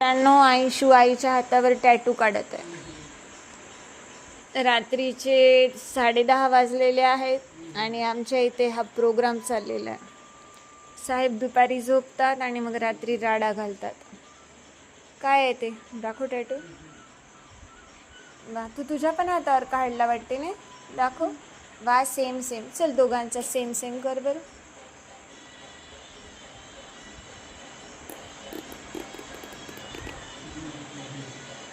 मित्रांनो, आईशू आईच्या हातावर टॅटू काढत आहे. रात्रीचे 10:30 वाजलेले आहेत आणि आमच्या इथे हा प्रोग्राम चाललेला आहे. साहेब दुपारी झोपतात आणि मग रात्री राडा घालतात. काय आहे ते दाखव टॅटू. वा, तू तुझ्या पण हातावर काढला वाटते ने. दाखव. वा, सेम सेम. चल दोघांचा सेम सेम कर बरं.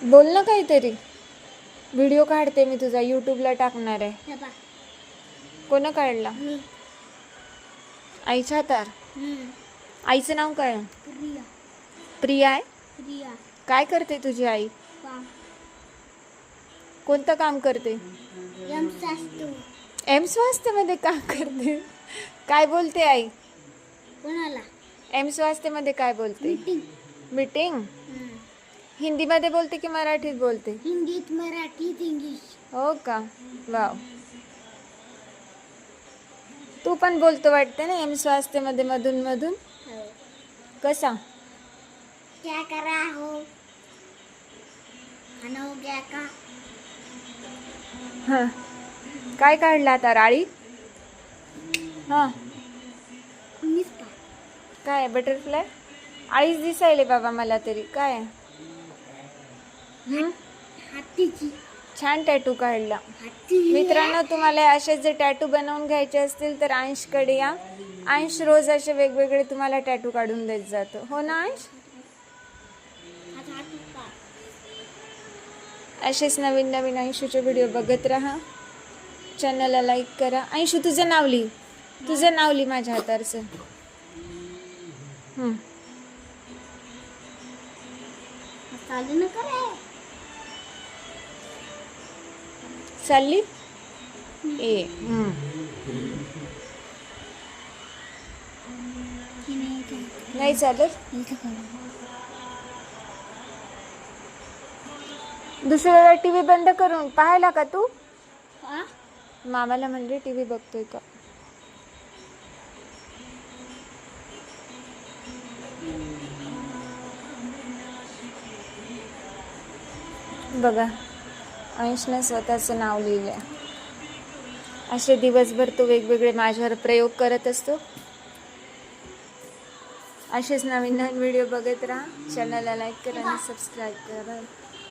बोल ना काहीतरी. व्हिडिओ काढते मी तुझा, यूट्यूबला टाकणार आहे. कोण काढला? आईच्या हातावर. आईचं नाव काय? प्रिया आहे. काय करते तुझी आई? कोणतं काम करते? एम स्वास्थ्यमध्ये काम करते. काय बोलते आई? एम स्वास्थ्यमध्ये काय बोलते? मीटिंग. हिंदीमध्ये बोलते की मराठीत बोलते? हिंदीत, मराठीत, इंग्लिश. हो का? वाव. तू पण बोलतो वाटते ना एम स्वास्थ्यमध्ये मधून मधून. कसा? क्या करा हो? खाना हो गया का? हां. काय काढला आता? राळी. हां. काय बटरफ्लाय? आळीच दिसायले बाबा मला तरी. काय? हातीची. छान टॅटू काढला. हाती. मित्रांनो, तुम्हाला असे जे टॅटू बनवून घ्यायचे असतील तर अंशकडे या. अंश रोज असे वेगवेगळे तुम्हाला टॅटू काढून देत जातो. हो ना अंश? असेच नवीन नवीन अंशूचे व्हिडिओ बघत राहा. चॅनलला लाईक करा. अंशू, तुझं नाव लिही. तुझं नाव लिही माझ्या हातावरचं. चालू न करे. चालली ए. नाही चालत. दुसऱ्याला टीव्ही बंद करून पाहायला का तू? मामाला म्हणजे टीव्ही बघतोय का? बघा, अंशने स्वतःचं नाव लिहिलंय. असे दिवसभर तो वेगवेगळे माझ्यावर प्रयोग करत असतो. असेच नवीन नवीन व्हिडिओ बघत राहा. चॅनलला लाईक करा आणि सबस्क्राईब करा.